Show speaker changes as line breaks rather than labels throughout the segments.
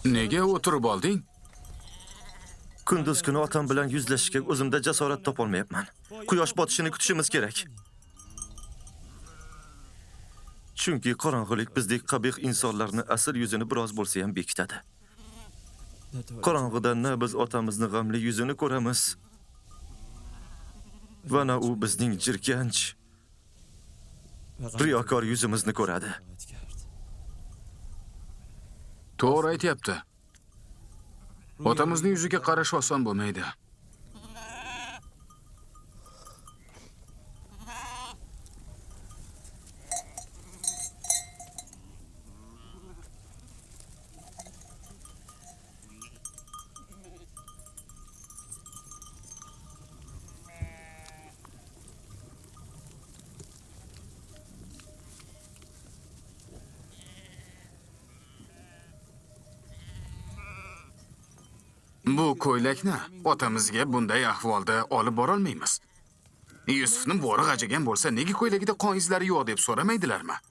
Nega o'tirib olding?
Kunduz kuni otam bilan yuzlashishga o'zimda jasorat topolmayapman. Quyosh botishini kutishimiz kerak. Chunki qorong'ilik bizdek qabih insonlarni asl yuzini biroz bo'lsa ham bekitadi. Qorong'ida na biz otamizni g'amli yuzini ko'ramiz, va na u bizning jirkanch, riyokor yuzimizni ko'radi.
To'g'ri aytayapti. Otamizning yuziga qarash oson bo'lmaydi. Bu ko'ylakni otamizga bunday ahvolda olib bora olmaymiz. Yusufni bo'ri g'ajagan bo'lsa, nega ko'ylagida qon izlari yo'q deb so'ramaydilarmi?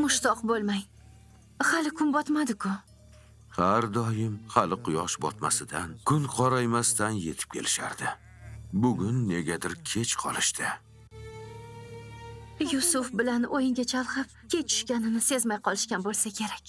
Mushtoq bo'lmang. Hali kun botmadi-ku.
Har doim hali quyosh botmasidan, kun qoraymasdan yetib kelishardi. Bugun negadir kech qolishdi.
Yusuf bilan o'yinga chalg'ib, kech tushganini sezmay qolishgan bo'lsa kerak.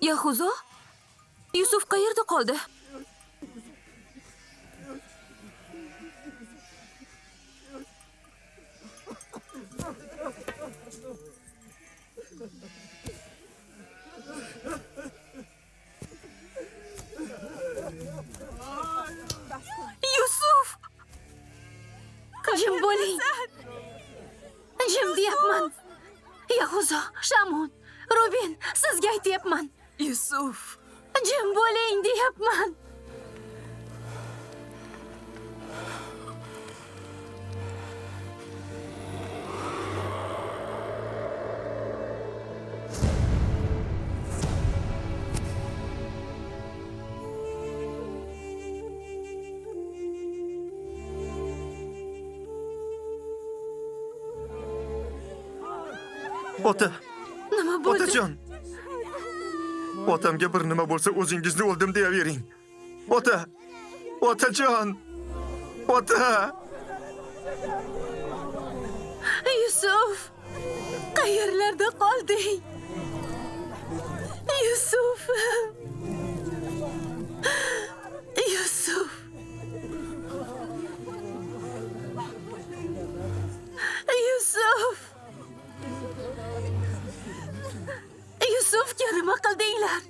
Yahuzo? Yusuf qayerda qoldi? Yusuf! Jim bo'ling. Jim deyapman. Yahuzo, Shamun, Rubin, sizga aytyapman.
Yusuf!
Jim bo'ling deyapman.
Ota!
Nima bo'ldi?
Otajon! Otamga bir nima bo'lsa o'zingizni o'ldim deyavering. Ota! Otajon! Ota!
Yusuf! Qayerlarda qolding? Yusuf! Yusufga nima qildinglar?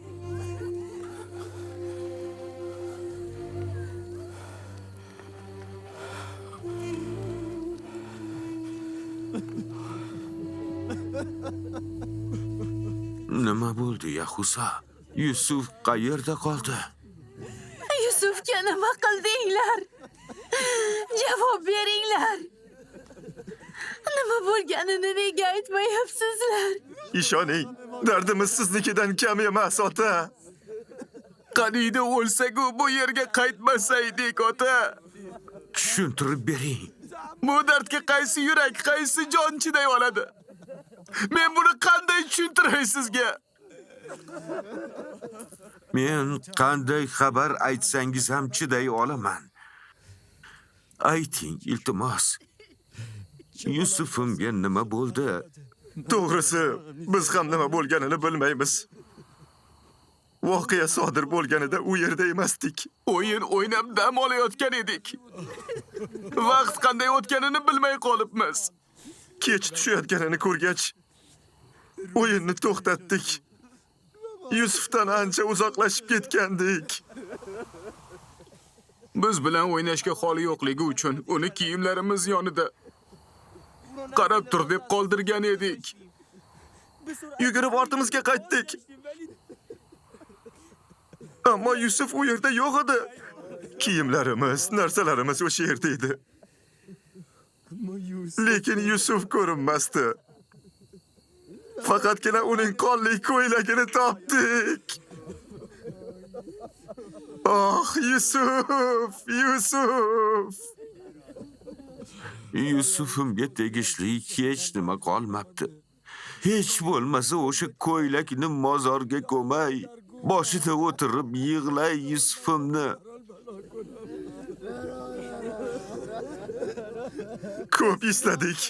Nima bo'ldi, Yahusa? Yusuf qayerda qoldi?
Yusufga nima qildinglar? Javob beringlar. Nima bo'lganini nega aytmayapsizlar?
Ishoning, dardimiz siznikidan kam emas, ota.
Qaniydi o'lsak-u bu yerga qaytmasaydik, ota.
Tushuntirib bering.
Bu dardga qaysi yurak, qaysi jon chiday oladi? Men buni qanday tushuntiray sizga?
Men qanday xabar aytsangiz ham chiday olaman. Ayting, iltimos. Yusufimga nima bo'ldi?
To'g'risi, biz ham nima bo'lganini bilmaymiz. Voqea sodir bo'lganida u yerda emasdik.
O'yin o'ynab dam olayotgan edik. Vaqt qanday o'tganini bilmay qolibmiz.
Kech tushayotganini ko'rgach, o'yinni to'xtatdik. Yusufdan ancha uzoqlashib ketgandik.
Biz bilan o'ynashga holi yo'qligi uchun uni kiyimlarimiz yonida qarab tur deb qoldirgan edik.
Yugurib ortimizga qaytdik. Ammo Yusuf u yerda yo'q edi. Kiyimlarimiz, narsalarimiz o'sha yerda edi. Lekin Yusuf ko'rinmasdi. Faqatgina uning qonli ko'ylagini topdik. Oh, Yusuf, Yusuf.
Yusufimga tegishli hech nima qolmabdi. Hech bo'lmasa o'sha ko'ylakni mozorga ko'may, boshida o'tirib yig'lay Yusufimni.
Ko'p istadik.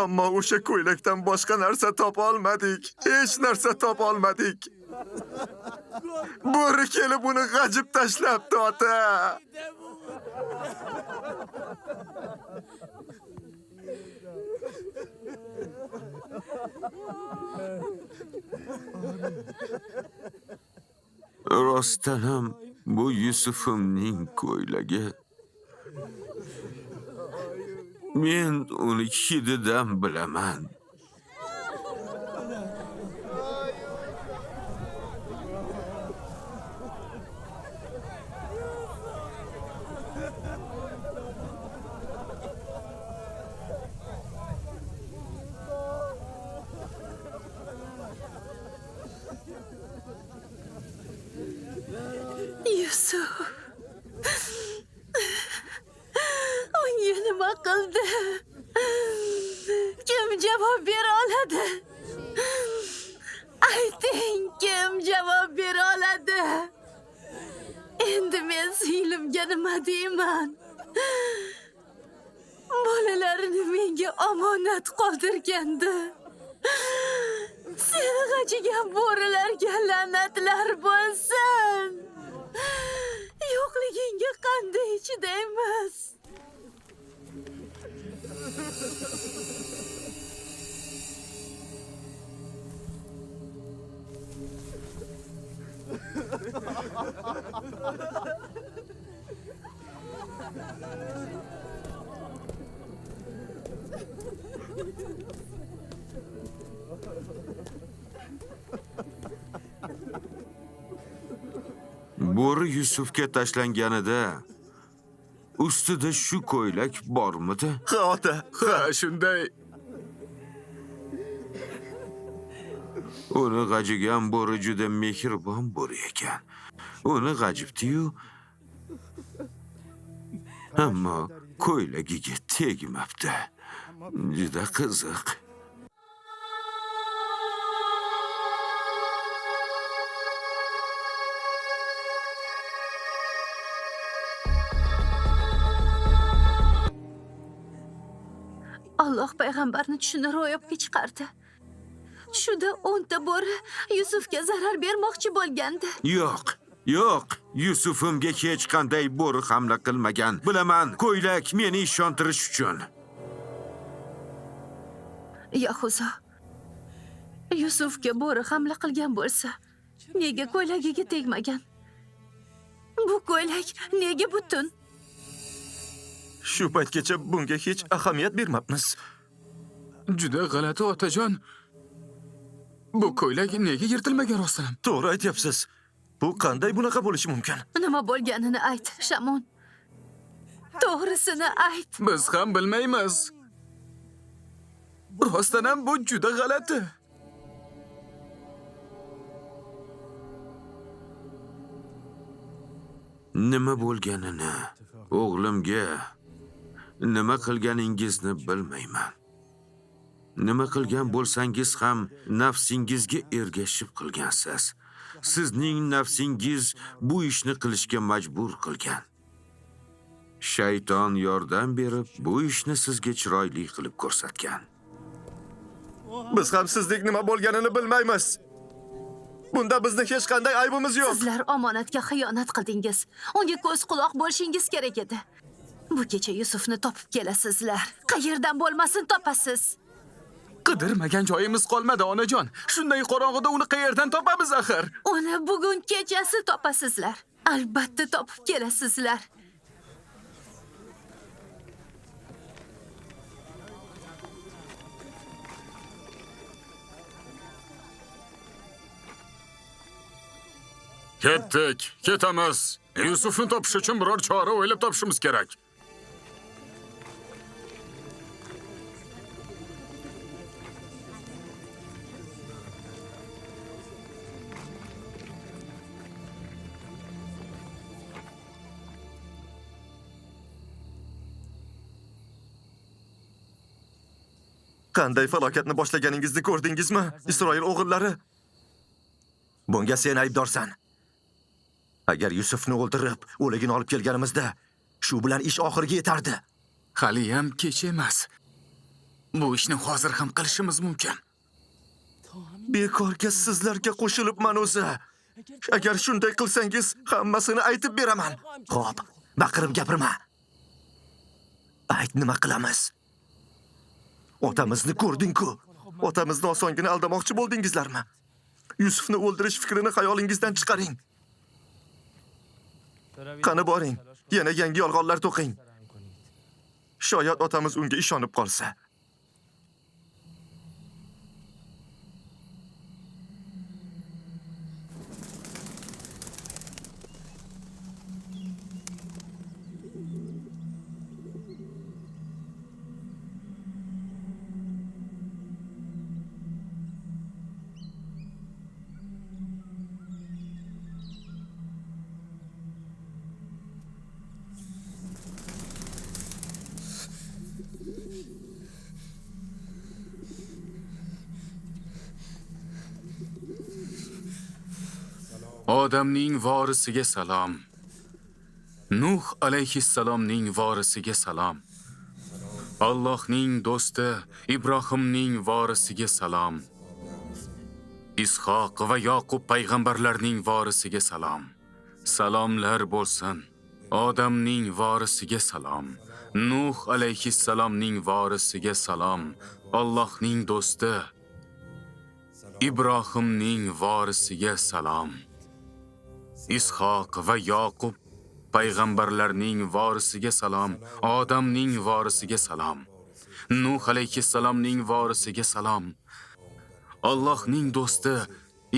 Ammo o'sha ko'ylakdan boshqa narsa topa olmadik. Hech narsa topa olmadik. Bo'ri kelib uni g'ajib tashlabdi, ota.
Rostdan ham bu Yusufimning ko'ylagi. Men uni hididan bilaman.
Yusuf. Unga nima qildi? Kim javob bera oladi? Ayting, kim javob bera oladi? Endi men singlimga nima deyman? Bolalarini menga omonat qoldirgandi. Seni g'ajigan bo'rilarga la'natlar bo'lsin. Yo'qligingga qanday chidaymiz?
Bo'ri Yusufga tashlanganida ustida shu ko'ylak bormidi?
Ha, ota.
Ha, shunday.
Uni g'ajigan bo'ri juda mehribon bo'ri ekan. Uni g'ajibdi-yu, ammo ko'ylagiga tegmabdi. Juda qiziq.
Alloh payg'ambarni tushini ro'yobga chiqardi. Tushida 10 ta bo'ri Yusufga zarar bermoqchi bo'lgandi.
Yo'q, yo'q. Yusufimga hech qanday bo'ri hamla qilmagan. Bilaman, ko'ylak meni ishontirish uchun.
Yahuzo, Yusufga bo'ri hamla qilgan bo'lsa, nega ko'ylagiga tegmagan? Bu ko'ylak nega butun?
Shu paytgacha bunga hech ahamiyat bermabmiz.
Juda g'alati otajon. Bu ko'ylak nega yirtilmagan rostdan?
To'g'ri aytyapsiz. Bu qanday bunaqa bo'lishi mumkin?
Nima bo'lganini ayt, Shamon. To'g'risini ayt.
Biz ham bilmaymiz. Rostdan ham bu juda g'alati.
Nima bo'lganini, o'g'limga nima qilganingizni bilmayman. Nima qilgan bo'lsangiz ham nafsingizga ergashib qilgansiz. Sizning nafsingiz bu ishni qilishga majbur qilgan. Shayton yordam berib, bu ishni sizga chiroyli qilib ko'rsatgan.
Biz ham sizning nima bo'lganini bilmaymiz. Bunda bizning hech qanday aybimiz yo'q.
Sizlar omonatga xiyonat qildingiz. Unga ko'z quloq bo'lishingiz kerak edi. Bu kecha Yusufni topib kelasizlar. Qayerdan bo'lmasin topasiz.
Qidirmagan joyimiz qolmadi, onajon. Shunday qorong'ida uni qayerdan topamiz axir?
Uni bugun kechasi topasizlar. Albatta topib kelasizlar.
Ketdik, ketamiz. Yusufni topish uchun biror chora o'ylab topishimiz kerak.
Qanday falokatni boshlaganingizni ko'rdingizmi, Isroil o'g'illari? Bunga sen aybdorsan. Agar Yusufni o'ldirib, o'ligini olib kelganimizda, shu bilan ish oxiriga yetardi.
Hali ham kech emas. Bu ishni hozir ham qilishimiz mumkin.
Bekorga sizlarga qo'shilibman o'zi. Agar shunday qilsangiz, hammasini aytib beraman. Xo'p, baqirib gapirma. Ayt, nima qilamiz? Otamizni ko'rding-ku. Otamizni osongina aldamoqchi bo'ldingizlarmi? Yusufni o'ldirish fikrini xayolingizdan chiqaring. Qani boring, yana yangi yolg'onlar to'qing. Shoyat otamiz unga ishonib qolsa.
Odamning vorisiga salom. Nuh alayhissalomning vorisiga salom. Allohning do'sti Ibrohimning vorisiga salom. Ishoq va Yoqub payg'ambarlarning vorisiga salom. Salomlar bo'lsin. Odamning vorisiga salom. Nuh alayhissalomning vorisiga salom. Allohning do'sti Ibrohimning vorisiga salom. Ishoq va Yoqub payg'ambarlarning vorisiga salom. Odamning vorisiga salom. Nuh alayhissalomning vorisiga salom. Allohning do'sti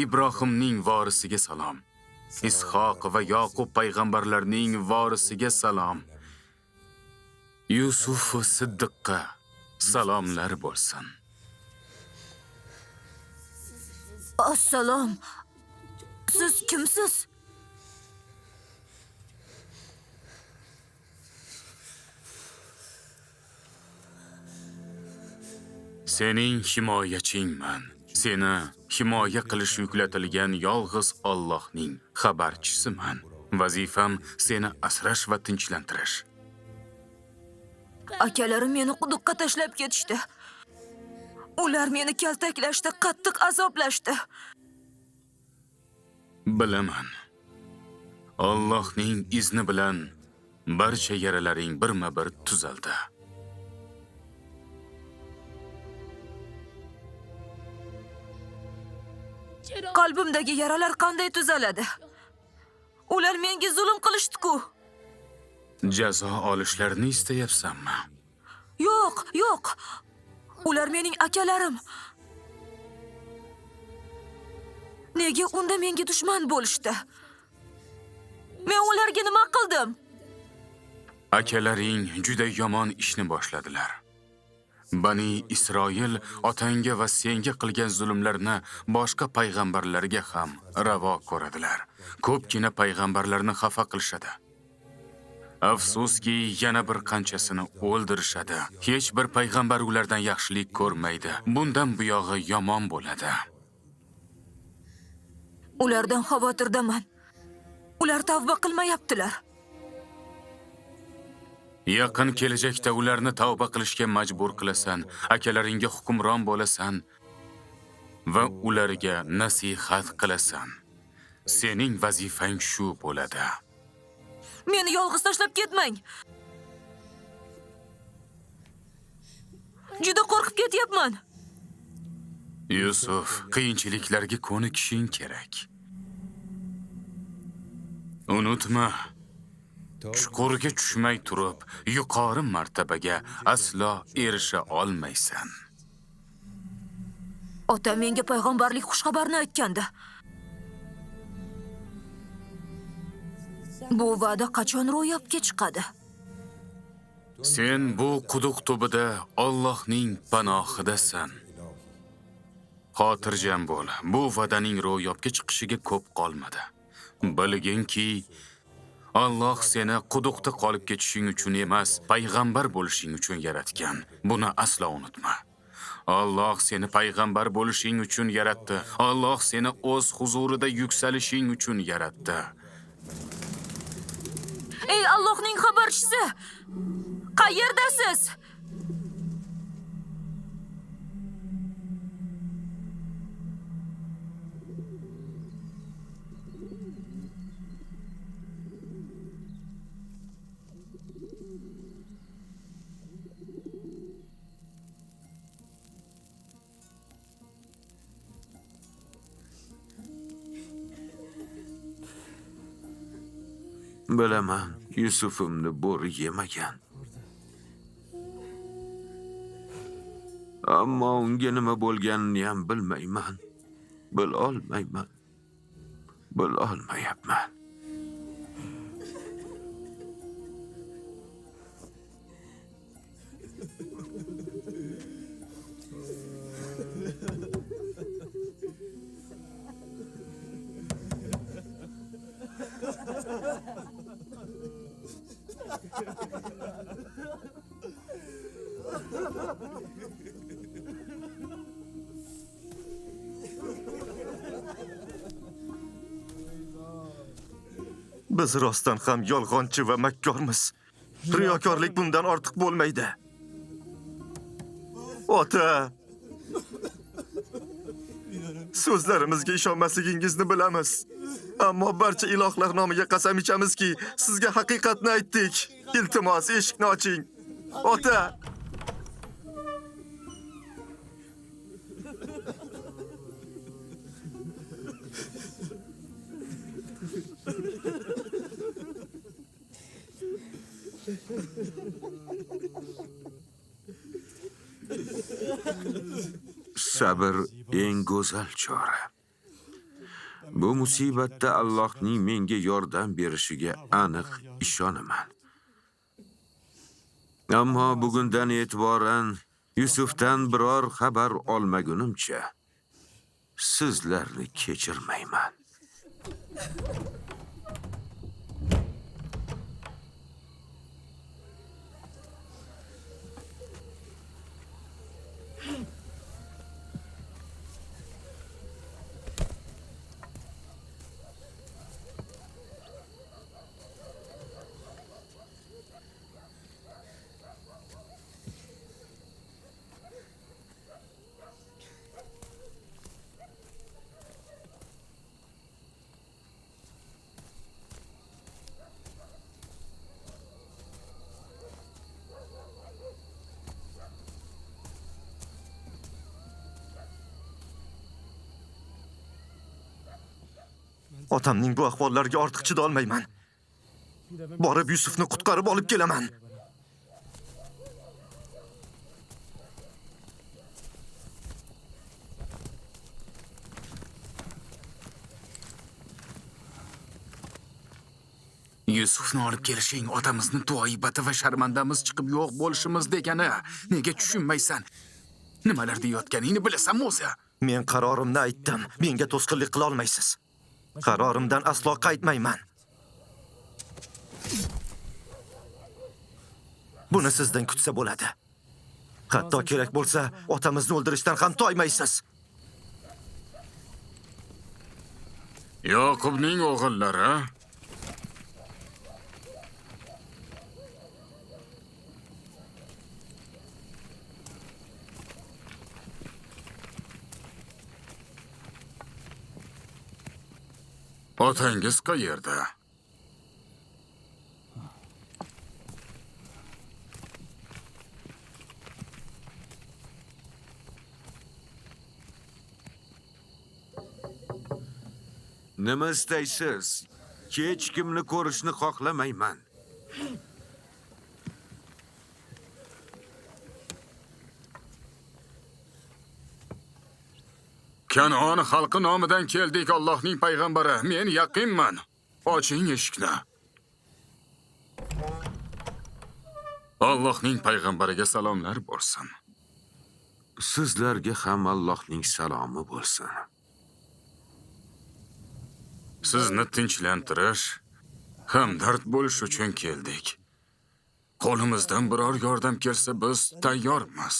Ibrohimning vorisiga salom. Ishoq va Yoqub payg'ambarlarning vorisiga salom. Yusuf Siddiqqa salomlar bo'lsin.
Assalom. Siz kimsiz?
Sening himoyachingman. Seni himoya qilish yuklatilgan yolg'iz Allohning xabarchisiman. Vazifam seni asrash va tinchlantirish.
Akalarim meni quduqqa tashlab ketishdi. Ular meni kaltaklashdi, qattiq azoblashdi.
Bilaman. Allohning izni bilan barcha yaralaring birma-bir tuzaldi.
Qalbimdagi yaralar qanday tuzaladi? Ular menga zulm qilishdi-ku.
Jazo olishlarini istayapsanmi?
Yo'q. Ular mening akalarim. Nega unda menga dushman bo'lishdi? Men ularga nima qildim?
Akalaring juda yomon ishni boshladilar. Bani Isroil otangga va senga qilgan zulmlarni boshqa payg'ambarlarga ham ravo ko'radilar. Ko'pgina payg'ambarlarni xafa qilishadi. Afsuski, yana bir qanchasini o'ldirishadi. Hech bir payg'ambar ulardan yaxshilik ko'rmaydi. Bundan buyog'i yomon bo'ladi.
Ulardan xavotirdaman. Ular tavba qilmayaptilar.
Yaqin kelajakda ularni tavba qilishga majbur qilasan, akalaringga hukmron bo'lasan va ularga nasihat qilasan. Sening vazifang shu bo'ladi.
Meni yolg'iz tashlab ketmang. Juda qo'rqib ketyapman.
Yusuf, qiyinchiliklarga ko'nikishing kerak. Unutma, chuqurga tushmay turib, yuqori martabaga aslo erisha olmaysan.
Otam menga payg'ambarlik xushxabarni aytgandi. Bu va'da qachon ro'yobga chiqadi?
Sen bu quduq tubida Allohning panohidasan. Xotirjam bo'l. Bu va'daning ro'yobga chiqishiga ko'p qolmadi. Bilginki, Alloh seni quduqda qolib ketishing uchun emas, payg'ambar bo'lishing uchun yaratgan. Buni aslo unutma. Alloh seni payg'ambar bo'lishing uchun yaratdi. Alloh seni o'z huzurida yuksalishing uchun yaratdi.
Ey Allohning xabarchisi! Qayerdasiz?
Bilaman, Yusufimni bo'ri yemagan. Ammo unga nima bo'lganini ham bilmayman. Bilolmayapman.
Biz rostdan ham yolg'onchi va makkormiz. Riyokorlik bundan ortiq bo'lmaydi. Ota! So'zlarimizga ishonmasligingizni bilamiz. Ammo barcha ilohlar nomiga qasam ichamizki, sizga haqiqatni aytdik. Iltimos, eshikni oching. Ota!
Sabr eng go'zal chora. Bu musibatda Allohning menga yordam berishiga aniq ishonaman. Ammo bugundan e'tiboran Yusufdan biror xabar olmagunimcha sizlarni kechirmayman.
Otamning bu ahvollariga ortiq chidolmayman. Borib Yusufni qutqarib olib kelaman.
Yusufni olib kelishing otamizni tuoibati va sharmandamiz chiqib yo'q bo'lishimiz degani. Nega tushunmaysan? Nimalar deyotganingni bilasanmi o'zi?
Men qarorimni aytdim. Menga to'sqinlik qila olmaysiz. Qarorimdan aslo qaytmayman. Buni sizdan kutsa bo'ladi. Hatto kerak bo'lsa, otamizni o'ldirishdan ham toymaysiz.
Yoqubning o'g'illari otangiz qayerda?
Nima istaysiz? Hech kimni ko'rishni xohlamayman.
Kanon xalqi nomidan keldik, Allohning payg'ambari. Men yaqinman. Oching eshikni. Allohning payg'ambariga salomlar bo'lsin.
Sizlarga ham Allohning salomi bo'lsin.
Sizni tinchlantirish, hamdard bo'lish uchun keldik. Qo'limizdan biror yordam kelsa biz tayyormiz.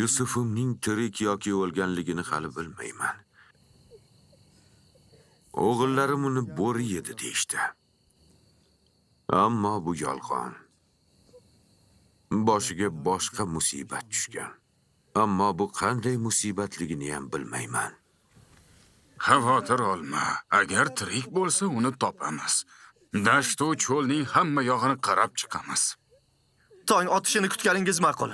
Yusufimning tirik yoki o'lganligini hali bilmayman. O'g'illarim uni bo'ri yedi deyishdi. Ammo bu yolg'on. Boshiga boshqa musibat tushgan. Ammo bu qanday musibatligini ham bilmayman.
Xavotir olma. Agar tirik bo'lsa, uni topamiz. Dasht va cho'lning hamma yog'ini qarab chiqamiz.
Tong otishini kutganingiz ma'qul.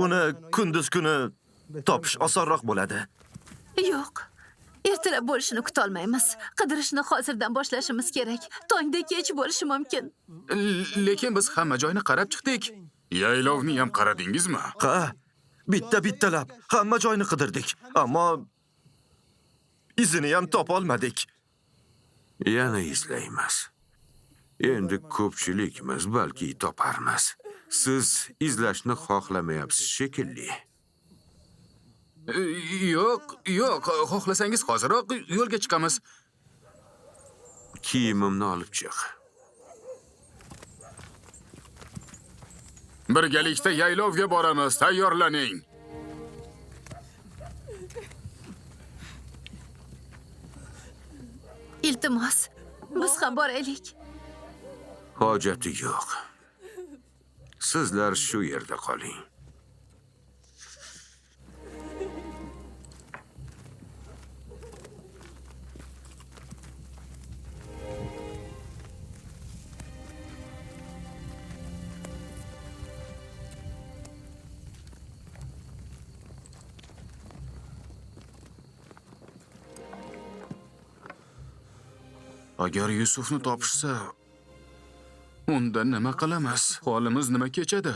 Uni kunduz kuni topish osonroq bo'ladi.
Yo'q. Ertalab bo'lishini kutolmaymiz. Qidirishni hozirdan boshlashimiz kerak. Tongda kech bo'lishi mumkin.
Lekin biz hamma joyni qarab chiqdik. Yaylovni ham qaradingizmi?
Ha, bittalab hamma joyni qidirdik, ammo izini ham topa olmadik.
Yana izlaymiz. Endi ko'pchilikmiz, balki toparmiz. Siz izlashni xohlamayapsiz shekilli.
Yo'q, xohlasangiz hoziroq yo'lga chiqamiz.
Kiyimimni olib chiq.
Birgalikda yaylovga boramiz. Tayyorlaning.
Iltimos, biz ham boraylik.
Hojati yo'q. Sizlar shu yerda qoling.
Agar Yusufni topishsa, unda nima qilamiz? Holimiz nima kechadi?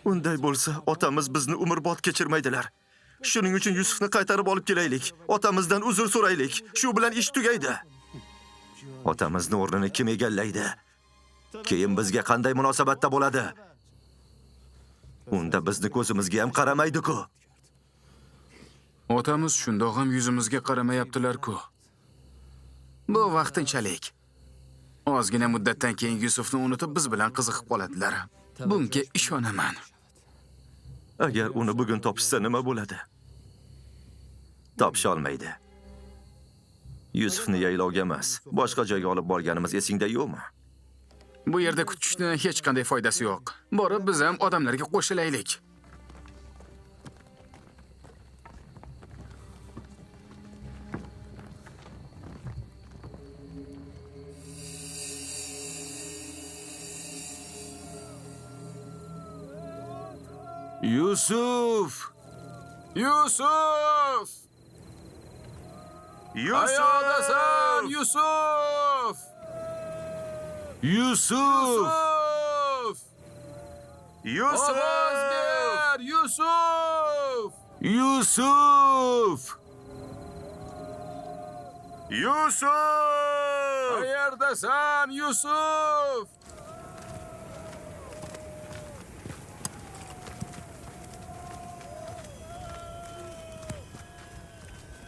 Unday bo'lsa, otamiz bizni umrbod kechirmaydilar. Shuning uchun Yusufni qaytarib olib kelaylik. Otamizdan uzr so'raylik. Shu bilan ish tugaydi. Otamizni o'rnini kim egallaydi? Keyin bizga qanday munosabatda bo'ladi? Unda bizni ko'zimizga ham qaramaydi-ku.
Otamiz shundoq ham yuzimizga qaramayaptilar-ku. Bu vaqtinchalik. Ozgina muddatdan keyin Yusufni unutib biz bilan qiziqib qoladilar. Bunga ishonaman.
Agar uni bugun topishsa nima bo'ladi? Topisha olmaydi. Yusufni yaylovga emas, boshqa joyga olib borganimiz esingda yo'qmi?
Bu yerda kutishni hech qanday foydasi yo'q. Borib biz ham odamlarga qo'shilaylik.
Yusuf!
Yusuf! Qayoqdasan, Yusuf?
Yusuf!
Yusuf! Ovoz ber, Yusuf!
Yusuf!
Yusuf!
Qayerdasan, Yusuf?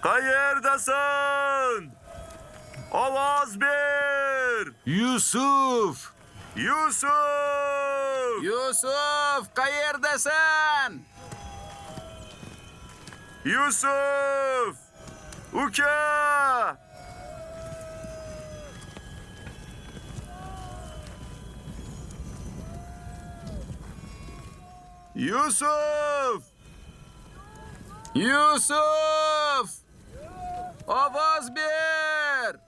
Qayerdasan? Ovoz ber!
Yusuf!
Yusuf!
Yusuf, qayerdasan?
Yusuf! Uka! Yusuf!
Yusuf! Ovoz ber!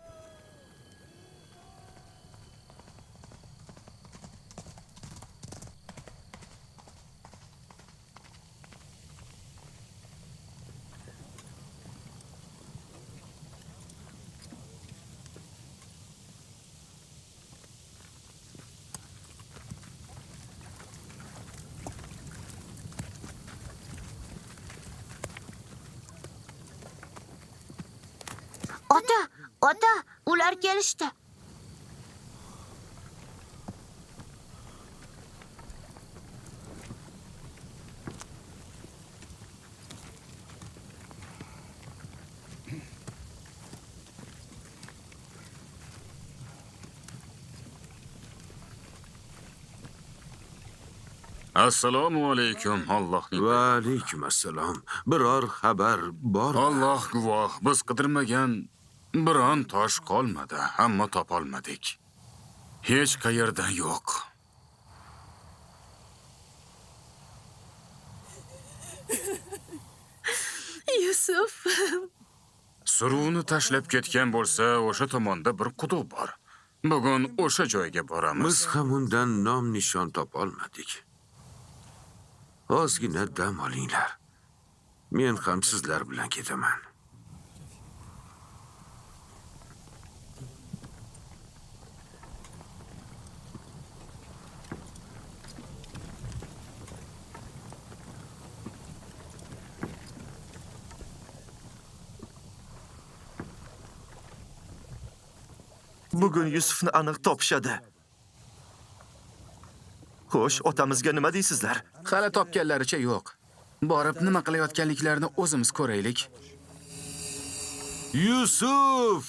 Ota, ular kelishdi.
Assalomu alaykum, Allohning.
Va alaykum assalom. Biror xabar bormi?
Alloh guvoh, biz qidirmagan biron tosh qolmadi, ammo topolmadik. Hech qayerda yo'q.
Yusuf.
Suruvni tashlab ketgan bo'lsa, o'sha tomonda bir quduq bor. Bugun o'sha joyga boramiz.
Biz ham undan nom nishon topolmadik. Ozgina dam olinglar. Men ham sizlar bilan ketaman.
Bugun Yusufni aniq topishadi. Xo'sh, otamizga nima deysizlar?
Hali topganlaricha yo'q. Borib nima qilayotganliklarini o'zimiz ko'raylik.
Yusuf!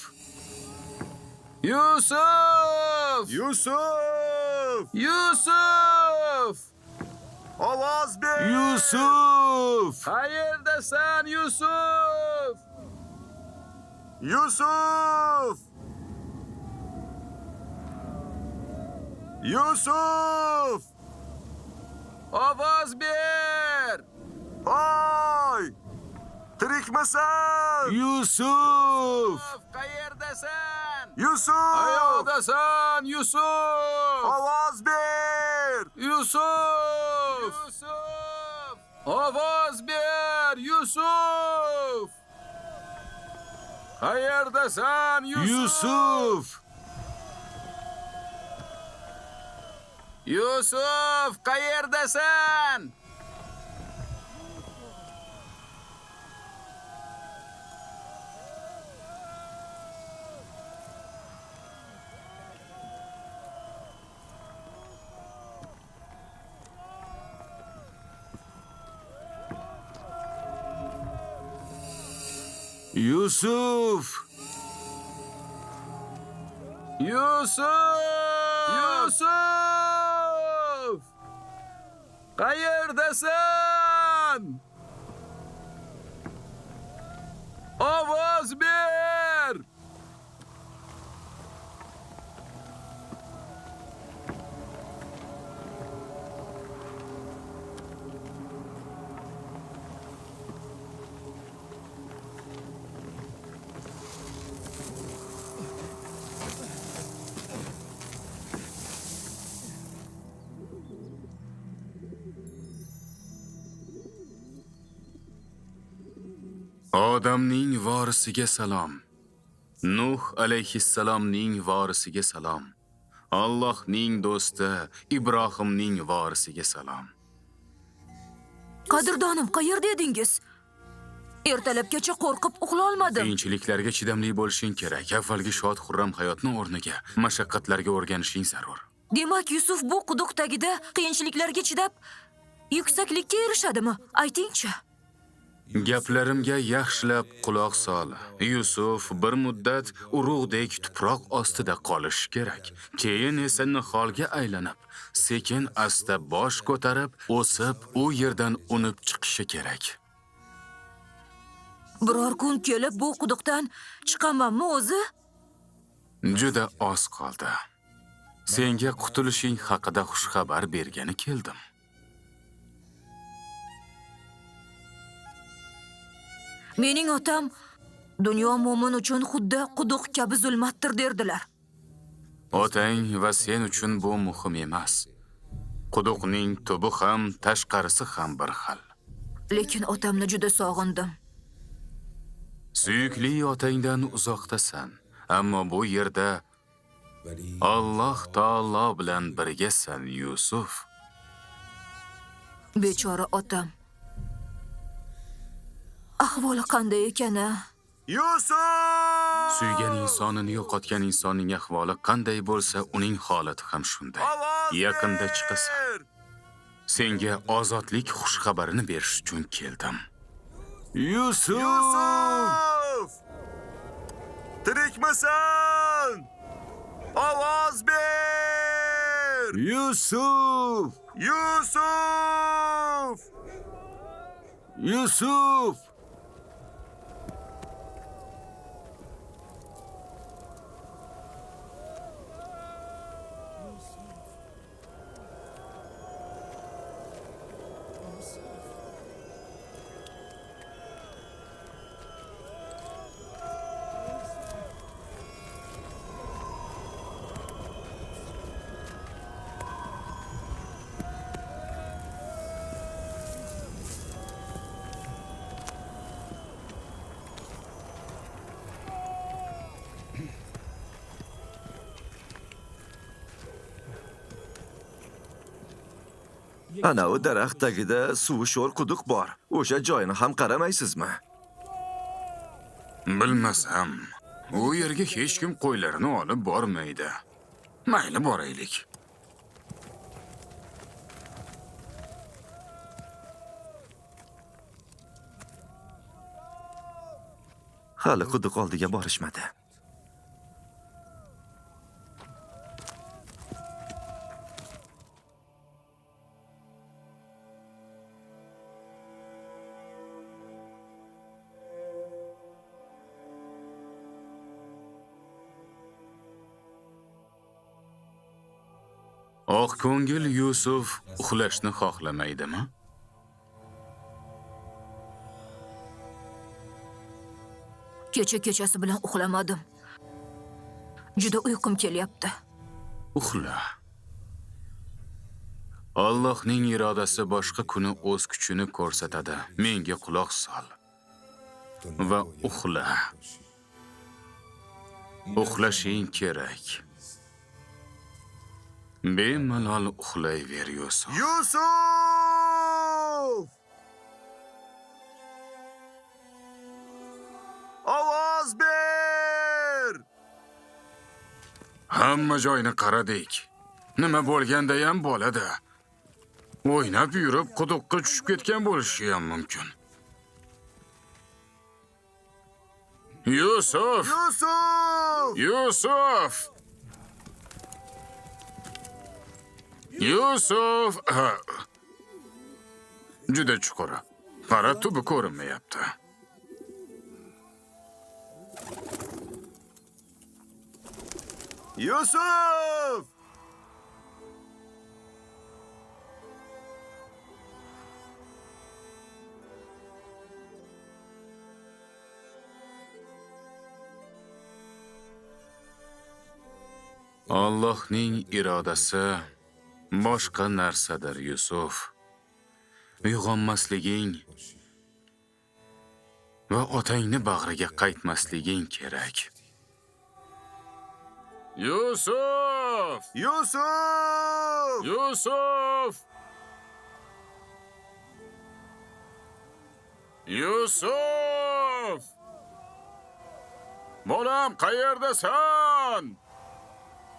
Yusuf!
Yusuf!
Yusuf!
Ovoz ber!
Yusuf!
Qayerdasan, Yusuf?
Yusuf! Yusuf!
Ovoz ber!
Oy! Tirikmisan?
Yusuf!
Qayerdasan?
Yusuf!
Qayoqdasan, Yusuf?
Ovoz ber!
Yusuf! Yusuf! Ovoz ber, Yusuf! Qayerdasan, Yusuf?
Yusuf!
Yusuf, qayerdasan?
Yusuf!
Yusuf! Yusuf! Qayerdasan? Ovoz ber! Odamning vorisiga salom. Nuh alayhissalomning vorisiga salom. Allohning do'sti Ibrohimning vorisiga salom.
Qadrdonim, qayerda edingiz? Ertalabgacha qo'rqib uxla olmadim.
Qiyinchiliklarga chidamli bo'lishing kerak. Avvalgi shod xurram hayotni o'rniga mashaqqatlarga o'rganishing zarur.
Demak, Yusuf bu quduq tagida qiyinchiliklarga chidab yuksaklikka erishadimi? Ayting-chi.
Gaplarimga yaxshilab quloq sol. Yusuf bir muddat urug'dek tuproq ostida qolishi kerak. Keyin esa niholga aylanib, sekin asta bosh ko'tarib, o'sib, u yerdan unib chiqishi kerak.
Biror kun kelib bu quduqdan chiqamanmi o'zi?
Juda oz qoldi. Senga qutulishing haqida xushxabar bergani keldim.
Mening otam dunyo mo'min uchun xuddi quduq kabi zulmatdir derdilar.
Otang va sen uchun bu muhim emas. Quduqning tubi ham, tashqarisi ham bir xil.
Lekin otamni juda sog'indim.
Suyukli otangdan uzoqdasan, ammo bu yerda Alloh taolo bilan birgasan, Yusuf.
Bechora otam. Ahvoli qanday ekan-a?
Yusuf!
Suygan insonini yo'qotgan insonning ahvoli qanday bo'lsa, uning holati ham shunday. Yaqinda chiqasan. Senga ozodlik xushxabarini berish uchun keldim.
Yusuf! Tirikmisan? Ovoz ber!
Yusuf!
Yusuf!
Yusuf!
Ana o daraxt tagida suvi sho'r quduq bor. O'sha joyini ham qaramaysizmi?
Bilmasam, u yerga hech kim qo'ylarini olib bormaydi. Mayli boraylik.
Hali quduq oldiga borishmadi.
Oq ko'ngil Yusuf uxlashni xohlamaydimi?
Kechasi bilan uxlamadim. Juda uyqum kelyapti.
Uxla. Allohning irodasi boshqa kuni o'z kuchini ko'rsatadi. Menga quloq sol va uxla. Uxlashing kerak. Bemalol uxlayver, Yusuf.
Yusuf! Ovoz ber!
Hamma joyni qaradik. Nima bo'lganda ham bo'ladi. O'ynab yurib quduqqa tushib ketgan bo'lishi ham mumkin. Yusuf!
Yusuf!
Yusuf! Yusuf! Juda chuqur. Qara, tubi ko'rinmayapti.
Yusuf!
Allohning irodasi boshqa narsadir, Yusuf. Uyg'onmasliging va otangni bag'riga qaytmasliging kerak. Yusuf!
Yusuf!
Yusuf! Yusuf! Bolam, qayerdasan?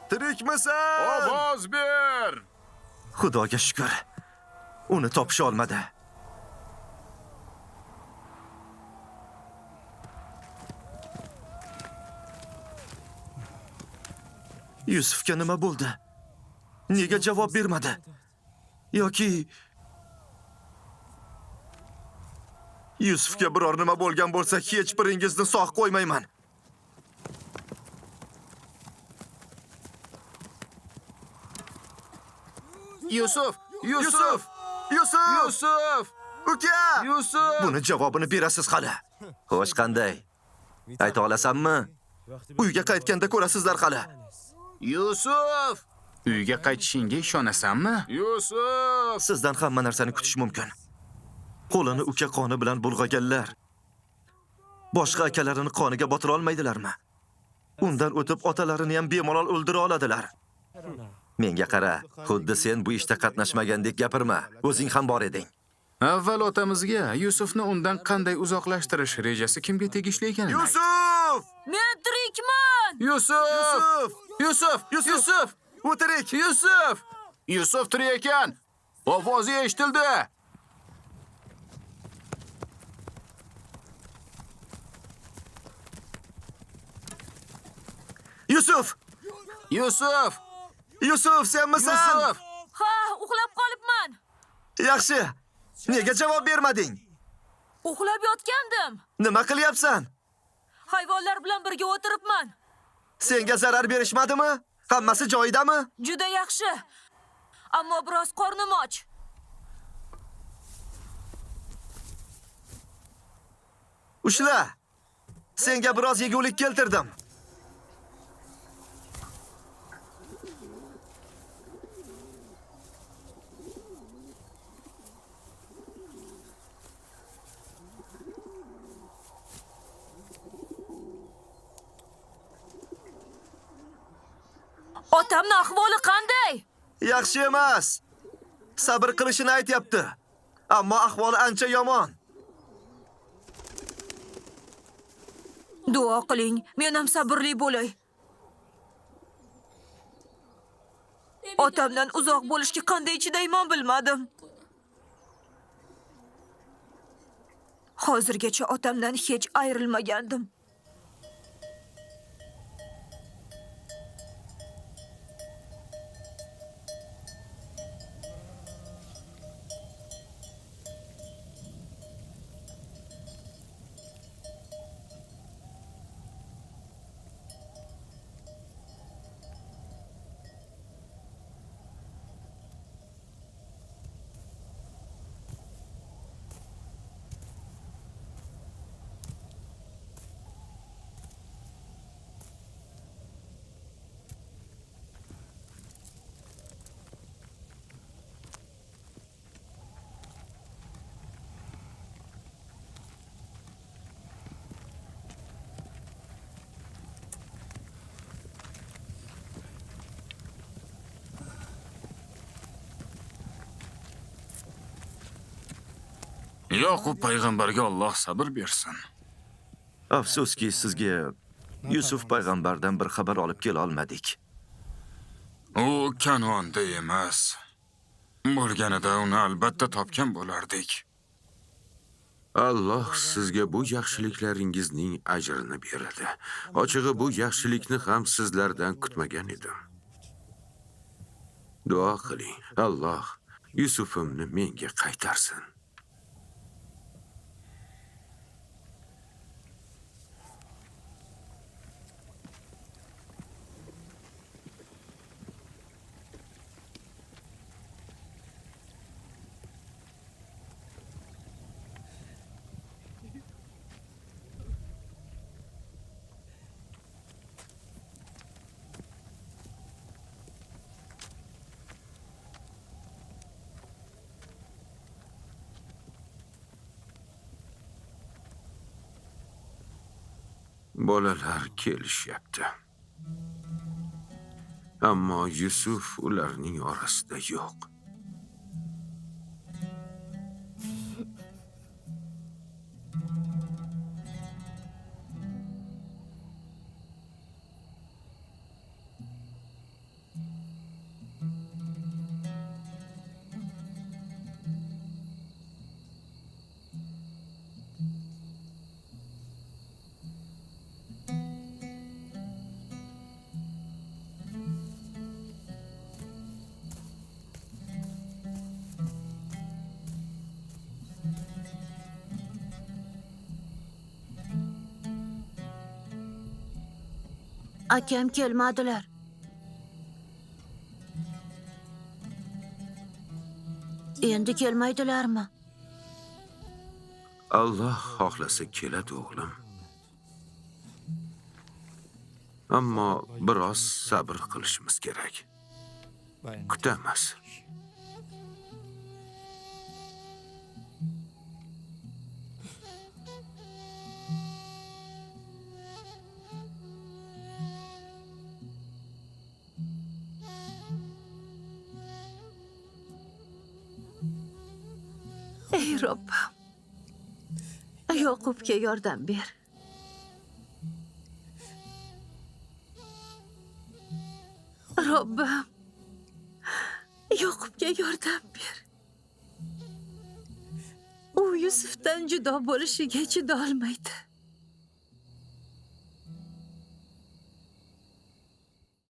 Tirikmisan?
Ovoz ber!
Xudoga shukr. Uni topisha olmadi. Yusufga nima bo'ldi? Nega javob bermadi? Yoki Yusufga biror nima bo'lgan bo'lsa, hech biringizni sog' qo'ymayman.
Yusuf!
Yusuf! Yusuf!
Yusuf!
Uka!
Yusuf!
Buni javobini berasiz hali. Xo'sh, qanday? Ayta olasanmi? Uyga qaytganda ko'rasizlar hali.
Yusuf! Uyga qaytishingga ishonasanmi? Yusuf!
Sizdan hamma narsani kutish mumkin. Qo'lini uka qoni bilan bulg'aganlar boshqa akalarini qoniga botira olmaydilarmi? Undan o'tib otalarini ham bemalol o'ldira oladilar. Menga qara, xuddi sen bu ishda qatnashmagandek gapirma. O'zing ham bor eding.
Avval otamizga Yusufni undan qanday uzoqlashtirish rejasi kimga tegishli ekanini ayt.
Yusuf!
Men tirikman.
Yusuf! Yusuf! Yusuf!
U tirik!
Yusuf! Yusuf tirik ekan. Ovozi eshitildi.
Yusuf!
Yusuf!
Yusuf, senmisan?
Yusuf!
Ha, uxlab qolibman.
Yaxshi. Nega javob bermading?
Uxlab yotgandim.
Nima qilyapsan?
Hayvonlar bilan birga o'tiribman.
Senga zarar berishmadimi? Hammasi joyidami?
Juda yaxshi. Ammo biroz qornim och.
Ushla. Senga biroz yegulik keltirdim.
Otamning ahvoli qanday?
Yaxshi emas. Sabr qilishini aytyapti. Ammo ahvoli ancha yomon.
Duo qiling, men ham sabrli bo'lay. Otamdan uzoq bo'lishga qanday chidayman bilmadim. Hozirgacha otamdan hech ayrilmagandim.
Yoqub payg'ambarga Alloh sabr bersin.
Afsuski sizga Yusuf payg'ambardan bir xabar olib kela olmadik.
U Kanonda emas. Bo'lganida uni albatta topgan bo'lardik.
Alloh sizga bu yaxshiliklaringizning ajrini beradi. Ochig'i bu yaxshilikni ham sizlardan kutmagan edim. Duo qiling. Alloh Yusufimni menga qaytarsin. Bolalar kelishyapti. Ammo Yusuf ularning orasida yo'q.
Akam kelmadilar. Endi kelmaydilarmi?
Alloh xohlasa keladi o'g'lim. Ammo biroz sabr qilishimiz kerak. Kutamiz.
Ey Robbim. Yoqubga yordam ber. Robbim. Yoqubga yordam ber. U Yusufdan judo bo'lishiga chidolmaydi.